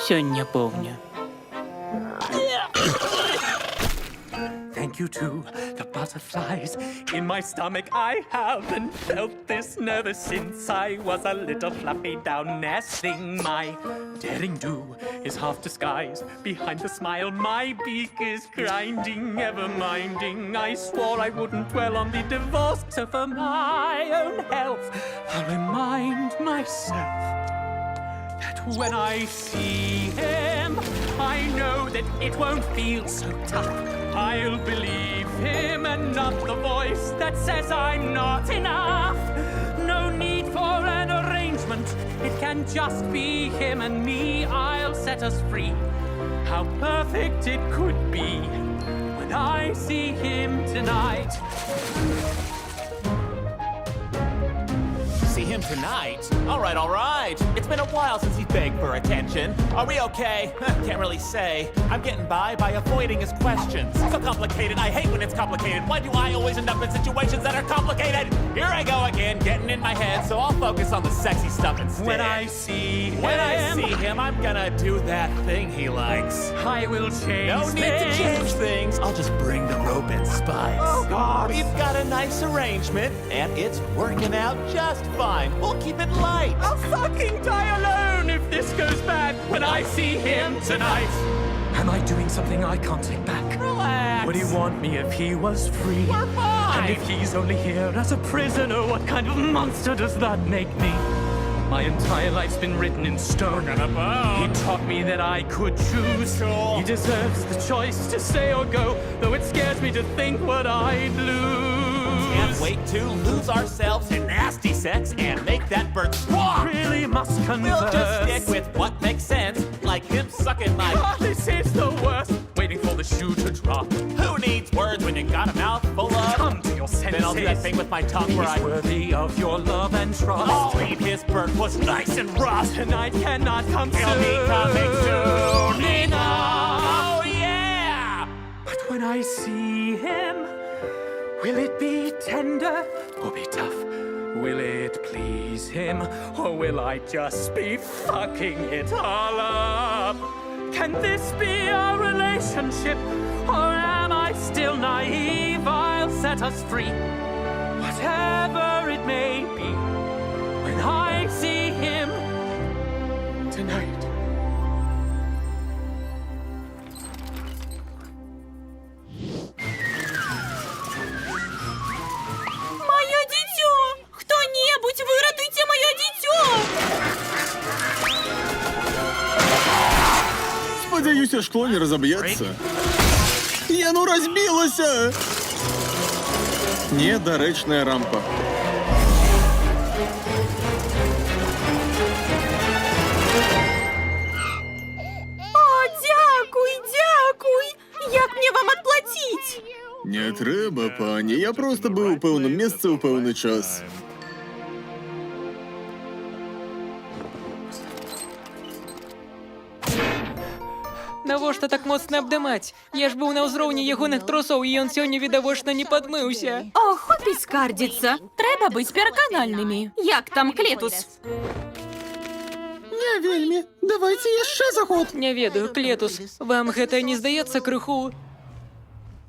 Сёння повня. Thank you to the butterflies in my stomach. I haven't felt this nervous since I was a little fluffy down nesting. My daring do is half disguised behind the smile. My beak is grinding, ever minding. I swore I wouldn't dwell on the divorce, so for my own health, I'll remind myself that when I see him, I know that it won't feel so tough. I'll believe him and not the voice that says I'm not enough. No need for an arrangement. It can just be him and me. I'll set us free. How perfect it could be when I see him tonight. See him tonight? All right. It's been a while since he begged for attention. Are we okay? Can't really say. I'm getting by avoiding his questions. So complicated. I hate when it's complicated. Why do I always end up in situations that are complicated? Here I go again, getting in my head, so I'll focus on the sexy stuff instead. When I see him, I'm gonna do that thing he likes. I will change No need to change things. I'll just bring the rope and spice. Oh, God. We've got a nice arrangement, and it's working out just fine. We'll keep it light. I'll fucking die alone if this goes bad when I see him tonight. Am I doing something I can't take back? Relax. Would he want me if he was free? We're fine. And if he's only here as a prisoner, what kind of monster does that make me? My entire life's been written in stone. We're gonna bone. He taught me that I could choose. Cool. He deserves the choice to stay or go, though it scares me to think what I'd lose. Can't wait to lose ourselves in nasty sex and make that bird squawk. Really must converse. We'll just stick with what makes sense, like him sucking my... Ah, this is the worst. Waiting for the shoe to drop. Who needs words when you got a mouth full of... Come to your senses. Then I'll do that thing with my tongue where He's worthy of your love and trust. I'll eat his bird was nice and rough. Tonight cannot come He'll soon. be coming soon enough. Oh, yeah! But when I see him, will it be tender or be tough? Will it please him, or will I just be fucking it all up? Can this be our relationship, or am I still naive? I'll set us free, whatever it may be, when I see him tonight. Моё дитё! Кто-нибудь вырятуйте моё дитё! Сподіваюся, шкло не розоб'ється. Яно розбилося! Недоречная рампа. О, дякуй! Як мне вам отплатить? Не треба, пані. Я просто був у певному місці у певний час. Навошта так моцна абдымаць? Я ж быў на ўзроўні ягоных трусоў, і ён сёння відавочна не падмыўся. О, хопі скардзіцца. Трэба быць пераканальнымі. Як там Клетус? Не вельмі. Давайте яшчэ заход. Не ведаю, Клетус, вам гэта не здаецца крыху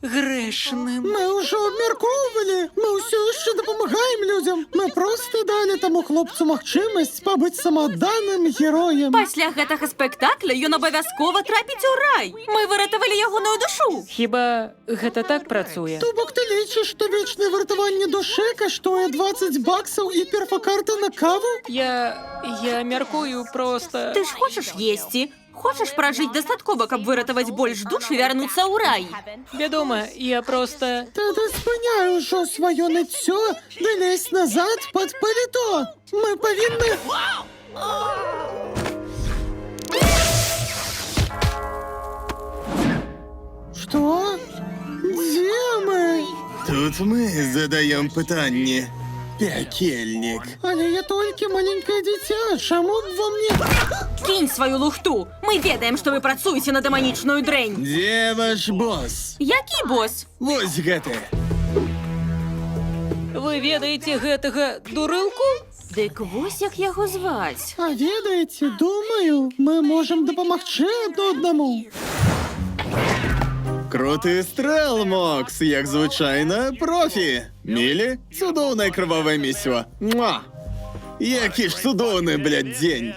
грэшным? Ми вже обмірковували. Ми все ще допомагаємо людям. Ми просто дали тому хлопцу магчимасць пабыць самаданным героем. Пасля гэтага спектакля ён абавязкова трапіць у рай. Мы выратавалі ягоную душу. Хіба гэта так працуе? То бок ти лічиш, що вічне вартування душі коштує 20 баксів і перфокарта на каву? Я мяркую проста... Ты ж хочаш есці? Хочаш пражыць дастаткова, каб выратаваць больш душ і вярнуцца ў рай? Вядома, я проста... Тоді спиняй уже своє ниття, не лезь назад під паліто. Ми повинні... Що? Де ми? Тут ми задаємо питання. Пекельник. Але я тільки маленьке дитя. Чому б вам не... Кінь сваю лухту. Мы ведаем, што вы працуеце на дэманічную дрэнь. Де ваш босс? Які босс? Вось гэта. Вы ведаеце гэтага дурылку? Дык вось як яго зваць. А ведаеце, думаю, мы можам дапамагчы адно аднаму. Круты стрэл, Мокс, як звычайна, профі. Мілі, цудоўнае крывавае месіва. Муа! Які ж цудоўны, блядь, дзень.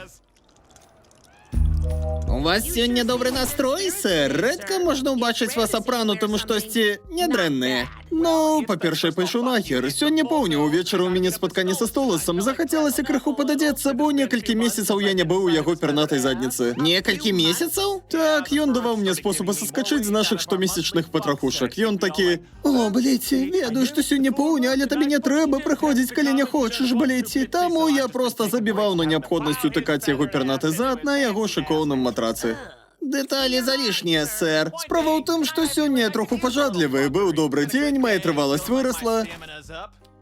У вас сёння добры настрой, сэр? Рэдка можна ўбачыць вас апранутым у штосьці нядрэннае. Ну, па-першае, пайшоў нахер. Сёння поўдня увечары ў мяне спатканне са Столасам. Захацелася крыху пададзецца, бо некалькі месяцаў я не быў у яго пернатай задніцы. Некалькі месяцаў? Так, ён даваў мне спосабы саскачыць з нашых штомесячных патрахушак. Ён такі: «О, блеці, ведаю, што сёння поўдня, але табе не трэба прыходзіць, калі не хочаш, блеці». Таму я проста забіваў на неабходнасць утыкаць яго пернаты зад на яго шыкоўным матрацы. Дэталі залішнія, сэр. Справа ў тым, што сёння я троху пажадлівы. Быў добры дзень, моя трываласць вырасла.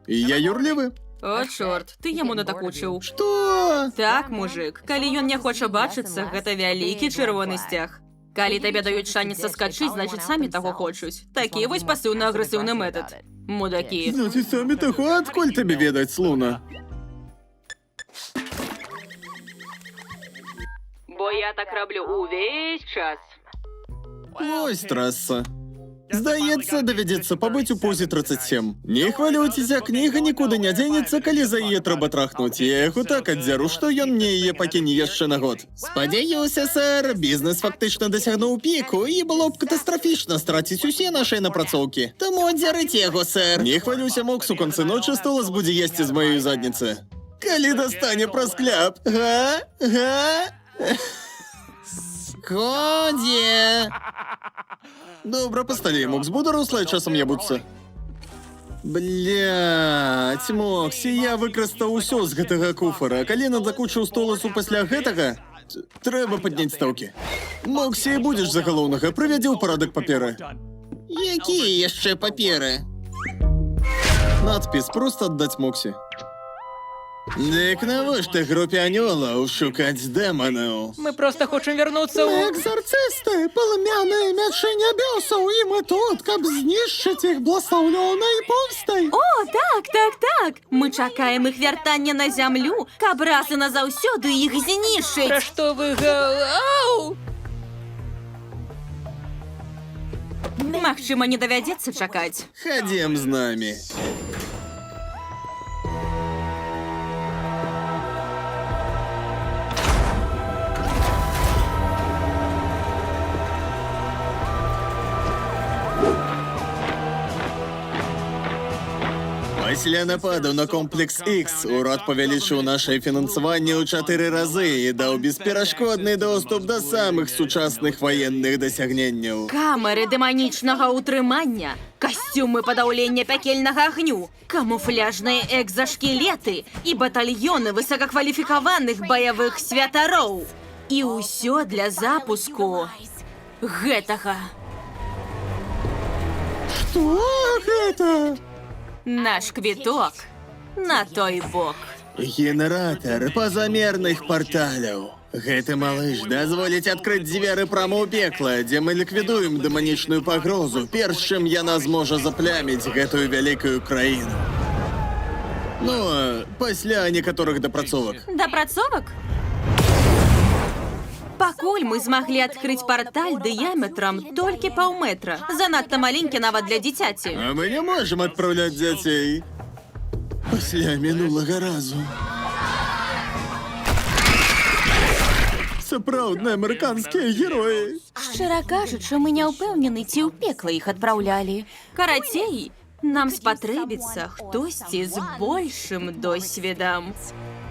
І я юрлівы. О, чорт, ты яму надакучыў. Што? Так, мужик, калі ён не хоча бачыцца, гэта вялікі чырвоны сцяг. Калі табе даюць шанец саскачыць, значыць, самі таго хочуць. Такі вось пасыўна-агрэсыўны метад. Мудакі. Значыць, самі таго, адкуль табе ведаць, Луна? Бо я так раблю увесь час. Ось трасса. Здаецца, давядзецца пабыць у позе 37. Не хвалюйцеся, кніга нікуды не дзенецца, калі за яе трэба трахнуць. Я яго так аддзяру, што ён мне яе пакіне яшчэ на год. Спадзяюся, сэр, бізнес фактычна дасягнуў піку, і было б катастрафічна страціць усе нашыя напрацоўкі. Таму аддзярыце яго, сэр. Не хвалюйся, Мокс, у канцы ночы Столас будзе есці з маёй задніцы. Калі дастане праз кляп. Га? Га? Годі! Добре, пасталі, Мокс, буду рослай часам ябуцца. Блядь, Моксі, я выкарыстаў усё з гэтага куфара. Калі надакучыў Столасу пасля гэтага, трэба падняць стаўкі. Моксі, будзеш за галоўнага, прывядзі ў парадак паперы. Якія яшчэ паперы? Надпіс проста аддаць Моксі. Дык навошта групе анёлаў шукаць дэманаў? Мы просто хочам вярнуцца Мы ў... экзарцысты, паламяныя мячы нябёсаў, і мы тут, каб знішчыць іх бласлаўлёнай помстай. О, так. Мы чакаем іх вяртання на зямлю, каб раз і назаўсёды іх Пра знішчыць. што вы... Ау! Магчыма, не давядзецца чакаць. Хадзем з намі. Пасля нападу на комплекс X урад павялічыў нашае фінансаванне ў 4 разы і даў бесперашкодны доступ да самых сучасных ваенных дасягненняў. Камеры дэманічнага ўтрымання, касцюмы падаўлення пякельнага агню, камуфляжныя экзашкілеты і батальёны высокакваліфікаваных баявых святароў. І ўсё для запуску гэтага. Што гэта? Наш квіток на той бок. Генератор пазамерных парталяў. Гэты малыш дазволіць адкрыць дзверы прама ў пекла, дзе мы ліквідуем дэманічную пагрозу, перш чым яна зможа запляміць гэтую вялікую краіну. Ну, пасля некаторых дапрацовак. Дапрацовак? Пакуль мы змаглі адкрыць парталь дыяметрам толькі паўметра. Занадта маленькі нават для дзіцяці. А мы не можам адпраўляць дзяцей. Пасля мінулага разу. Сапраўдныя амерыканскія героі. Шчыра кажучы, мы не ўпэўнены, ці ў пекла іх адпраўлялі. Карацей, нам спатрэбіцца хтосьці з большым досведам.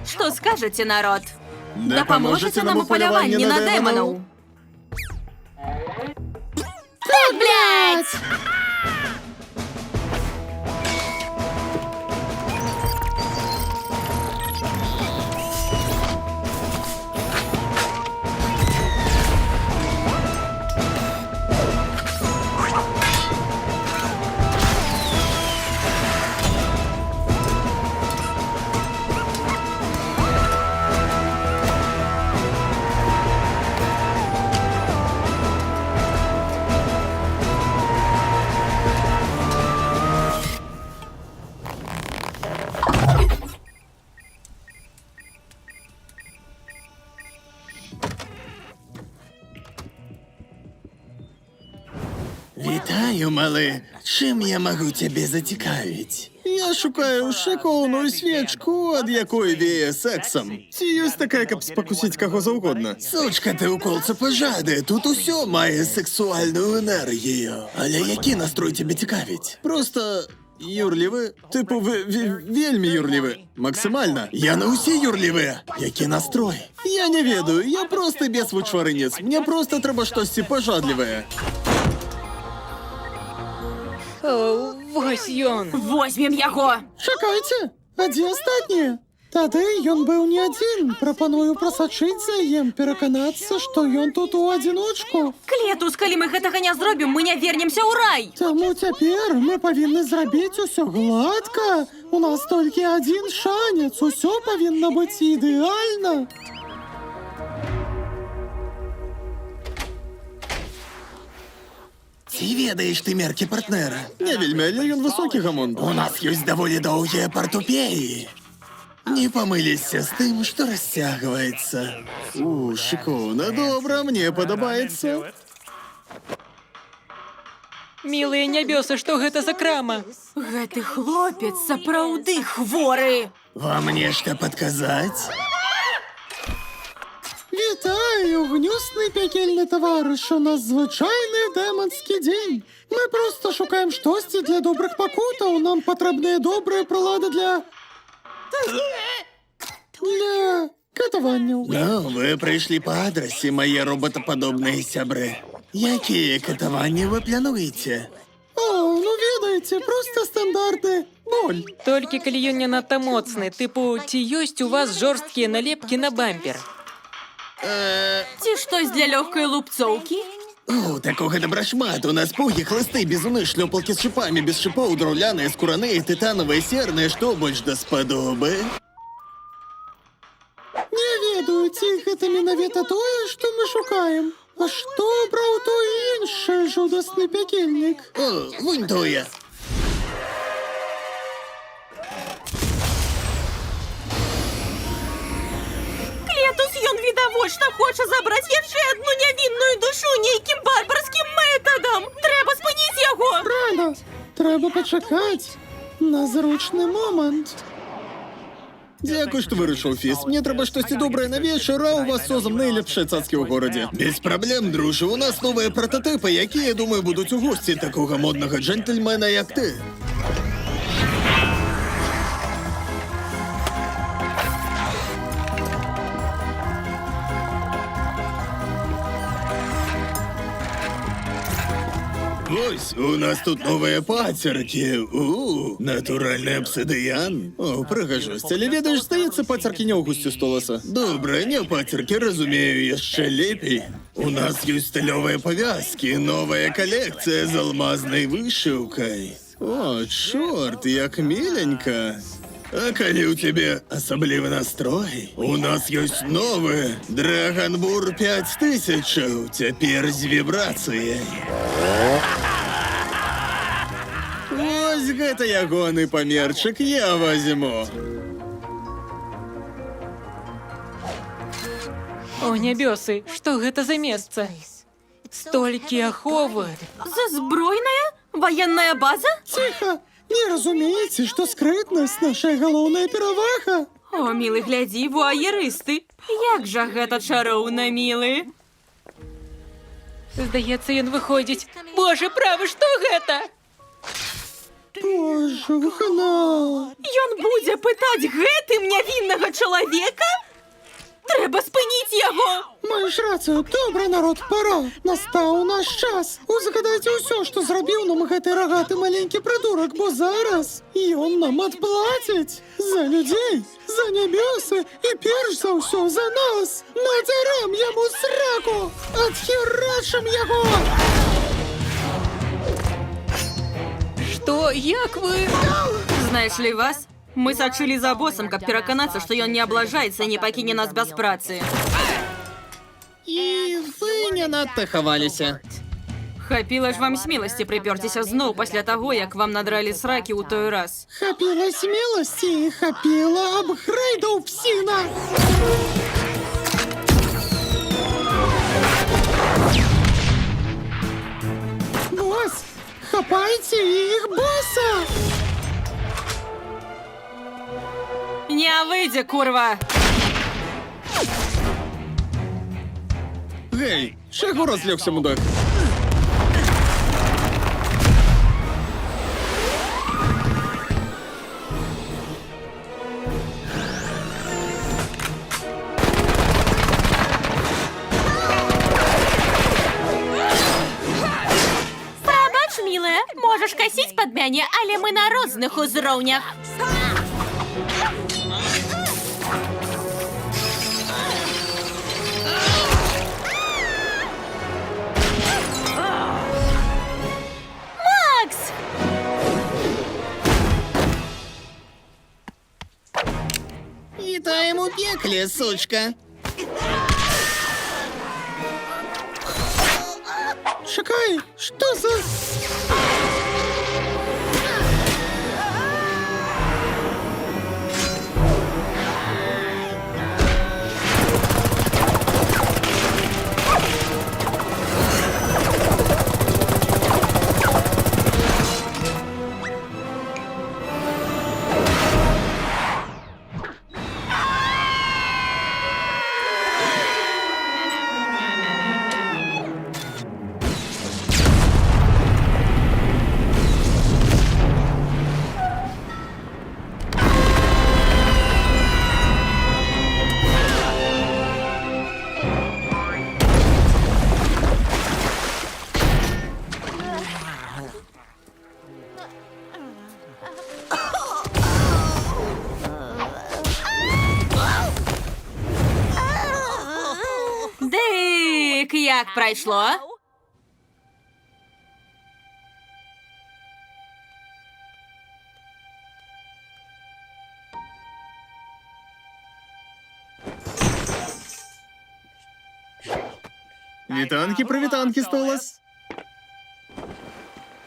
Што скажаце, народ? Дапаможаце нам у паляванні на дэманаў? Так, блядь! Вітаю, малий. Чим я можу тебе зацікавити? Я шукаю шиковну свічку, від якої віє сексом. Ці є така, яка б спокусить кого завгодно. Сучка, ти уколце пожади. Тут усьо має сексуальну енергію. Але який настрой тебе цікавить? Просто юрливі. Типу, вельми юрливі. Максимально. Я на усі юрливі. Який настрой? Я не ведаю, я просто бес-вичваринець. Мені просто треба щось пожадливе. О, ось ён. Возьмем його. Чекайте, а де останні? Тады ён быў не адзін. Прапаную прасачыць за ім, пераканацца, што ён тут у адзіночку. Клетус, калі мы гэтага не зробім, мы не вернемся ў рай. Таму цяпер мы павінны зрабіць усё гладка. У нас толькі адзін шанец, усё павінна быць ідэальна. Ці ведаеш ты меркі партнера? Не вельмі, але ён высокі гамон. У нас ёсць даволі доўгія партупеі. Не памыліся з тым, што расцягваецца. Шыкоўна, добра, мне падабаецца. Мілыя нябёсы, што гэта за крама? Гэты хлопец сапраўды хворы. Вам нешта падказаць? Вітаю, гнюсны пекельны таварыш, у нас звычайны дэманскі дзень. Мы проста шукаем штосьці для добрых пакутаў, нам патрэбныя добрыя прылады для катаванняў. Ну, вы прыйшлі па адрасе, мае роботападобныя сябры. Якія катаванні вы плануеце? О, ну ведаеце, проста стандартны боль. Толькі калі ён не надта моцны, тыпу, ці ёсць у вас жорсткія налепкі на бампер? Ці штось для лёгкай лупцоўкі? О, такога добра шмат. У нас пугі, хлысты, бізуны, шлёпалкі з шипамі, без шипоў, драўляныя, скураныя, тытанавыя, серныя, што больш даспадобы? Не ведаю, ці гэта менавіта тое, што мы шукаем. А што браў той іншы жудасны пекельнік? О, вунь тое. Клетус, ён відавочна хоча забраць яшчэ адну нявінную душу нейкім барбарскім метадам. Трэба спыніць яго. Рано, трэба пачакаць на зручны момант. Дзякуй, што вырашыў, Фіс. Мне трэба штосьці добрае на вечар, а у вас созам найлепшыя цацкі ў горадзе. Без праблем, дружа. У нас новыя прататыпы, якія, думаю, будуць у госці такога моднага джентльмена, як ты. Ось, у нас тут новыя пацеркі. Натуральны абсідыян. О, прыгажосць, але ведаеш, здаецца, пацеркі не ў гусці столаса. Добра, не пацеркі, разумею, яшчэ лепей. У нас ёсць стылёвыя павязкі, новая калекцыя з алмазнай вышыўкай. О, чорт, як міленька. А калі ў цябе асаблівы настрой, у нас ёсць новы Драгонбур 5000, цяпер з вібрацыяй. Вось гэта ягоны памерчык, я возьму. О, нябёсы, што гэта за месца? Столькі аховы. Збройная? Ваенная база? Ціха, не разумееце, што скрытнасць нашая галоўная перавага? О, мілы, глядзі, вуаерысты. Як жа гэта чароўна, мілы. Здаецца, ён выходзіць. Боже, правы, што гэта? Боже, хна. Ён будзе пытаць гэтым нявіннага чалавека? Трэба спыніць яго! Маеш рацыю, добра, народ, пора. Настаў наш час. Узгадайце ўсё, што зрабіў нам гэты рагаты маленькі прыдурак, бо зараз ён нам адплаціць. За людзей, за нябёсы і перш за ўсё за нас. Надзярам яму сраку! Адхерачым яго! Што, як вы? Знаеш ли вас? Мы сачылі за босам, каб пераканацца, што ён не аблажаецца і не пакіне нас без працы. І вы не надта хаваліся. Хапіла ж вам смеласці прыпёрціся зноў пасля таго, як вам надралі сракі ў той раз. Хапіла смеласці і хапіла апгрэйдаў, псіна! Бос, знайти їх боса! Не вийде, курва! Гей, чого розлягся, мудак? Прабач, милая, можеш косіць пад мяне, але мы на розных узроўнях. Макс! Вітаємо у пеклі, сучка. Чекай, що за... Дик, як пройшло? Вітанки, Столас.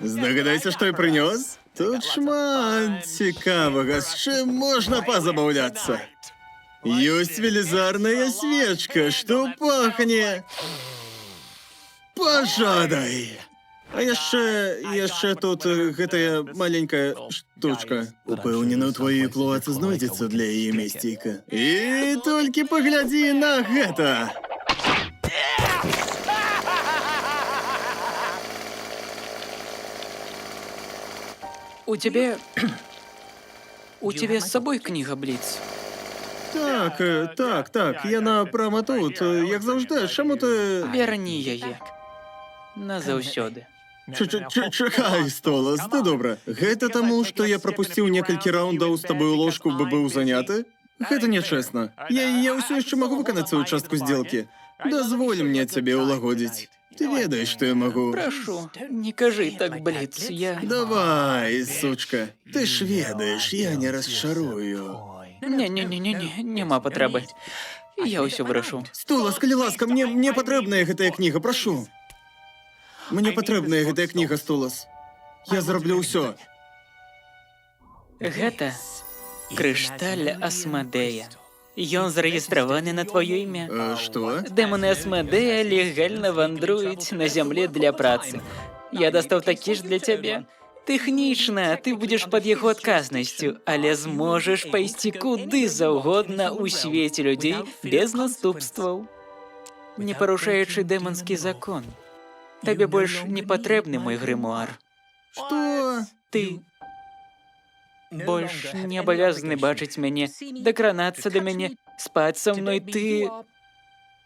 Здогадайся, що я принес? Тут шмат цікавого, з чим можна позабавляться. Есть велизарная свечка, что пахне пожадой. А яшчэ тут гэтая маленькая штучка. Упэўнена, у твоей клоацы знойдзецца для яе месціка. І толькі паглядзі на гэта. У тебя... У тебя с собой книга, Блиц? Так, яна прямо тут, як завжди, чому ти... Верні яе. Назаўсёды. Чакай, Столас, ты добра. Гэта таму, што я прапусціў некалькі раундаў з табой у ложку, бо быў заняты? Гэта нечэсна. Я ўсё яшчэ магу выканаць сваю частку здзелкі. Дазволь мне цябе ўлагодзіць. Ты ведаеш, што я магу. Прашу, не кажы так, Блиц, я... Давай, сучка. Ты ж ведаеш, я не расчарую. Не, няма патрэбы. Я ўсё вырашу. Столас, калі ласка, мне патрэбная гэтая кніга, прашу. Мне патрэбная гэтая кніга, Столас. Я зраблю ўсё. Гэта крышталь Асмадея. Ён зарэгістраваны на твоё імя. Што? Дэманы Асмадея легальна вандруюць на зямле для працы. Я дастаў такі ж для цябе. Тэхнічна ты будзеш пад яго адказнасцю, але зможаш пайсці куды заўгодна ў свеце людзей без наступстваў, не парушаючы дэманскі закон. Табе больш не патрэбны мой грымуар. Што? Ты больш не абавязаны бачыць мяне, дакранацца да мяне, спаць са мной,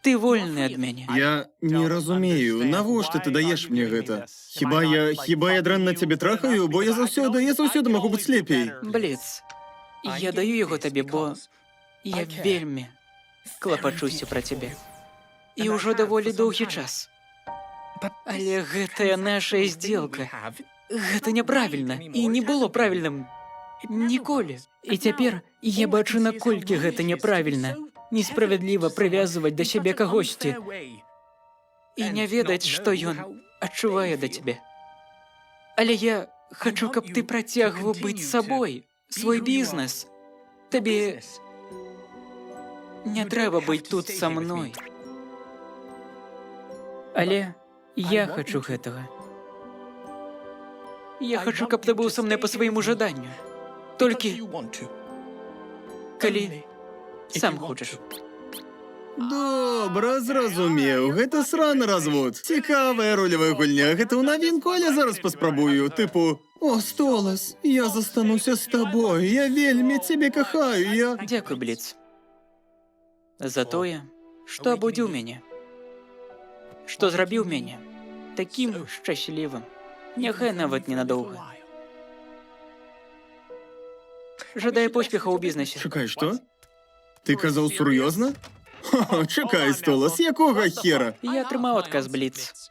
ты вольны ад мяне. Я не разумею, навошта ты даеш мне гэта? Хіба я дрэнна цябе трахаю, бо я заўсёды магу быць лепей. Бліц, я даю яго табе, бо я вельмі клапачуся пра цябе. І ўжо даволі доўгі час. Але гэтая наша здзелка, гэта няправільна і не было правільным ніколі. І цяпер я бачу, наколькі гэта няправільна. Несправядліва прывязваць да сябе кагосьці і не ведаць, што ён адчувае да цябе. Але я хачу, каб ты працягваў быць сабой, свой бізнес. Табе не трэба быць тут са мной. Але я хачу гэтага. Я хочу, каб ты быў са мной па свайму жаданню. Толькі, калі сам хочаш. Добра, зразумеў. Гэта сраны развод. Цікавая ролевая гульня. Гэта ў навінку, але зараз паспрабую. Тыпу, о, Столас, я застануся з табой. Я вельмі цябе кахаю. Я... Дзякуй, Бліц. За тое, што абудзіў мяне. Што зрабіў мяне такім шчаслівым. Няхай нават ненадоўга. Жадаю поспеха ў бізнесе. Чакай, што? Ты казаў сур'ёзна? Ха-ха, чакай, Столас, якога хера? Я атрымаў адказ, Бліц.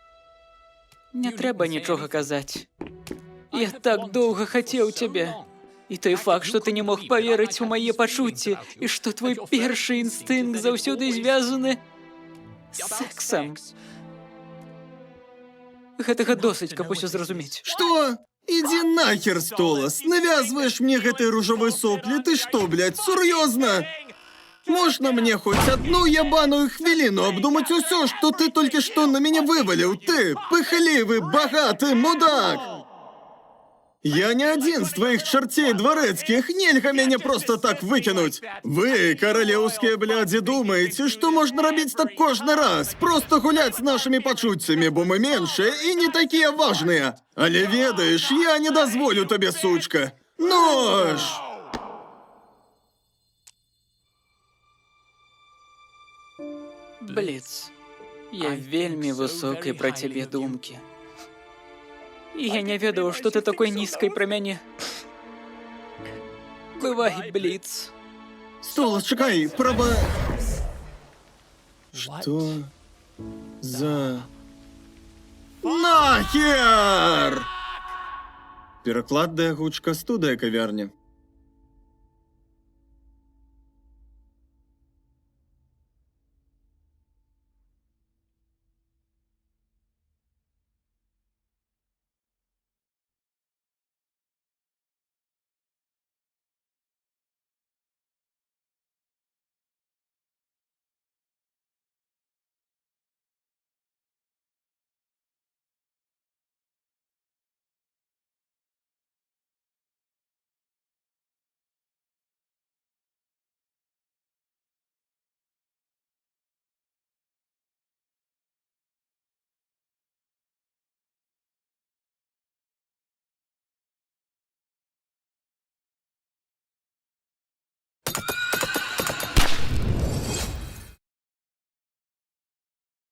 Не трэба нічога казаць. Я так доўга хацеў цябе. І той факт, што ты не мог паверыць у мае пачуцці, і што твой першы інстынкт заўсёды звязаны з сексам. Гэтага досыць, каб усё зразумець. Што? Ідзі нахер, Столас. Навязваеш мне гэтай ружовай соплі? Ты што, блядь, сур'ёзна? Можна мне хоць одну ябаную хвіліну абдумаць усё, што ты толькі што на мяне вываліў? Ты, пыхлівы, багаты мудак! Я не адзін з тваіх чарцей дварэцкіх, нельга мяне проста так выкінуць. Вы, каралеўскія блядзі, думаеце, што можна рабіць так кожны раз? Проста гуляць з нашымі пачуццямі, бо мы меншыя і не такія важныя. Але ведаеш, я не дазволю табе, сучка. Ну ж! Бліц, я вельмі высокай пра цябе думкі. І я не ведаў, што ты такой нізкай пра мяне. Бывай, Бліц. Столас, чакай, Што за... Нахер! Пераклад да гучка, студыя кавярня.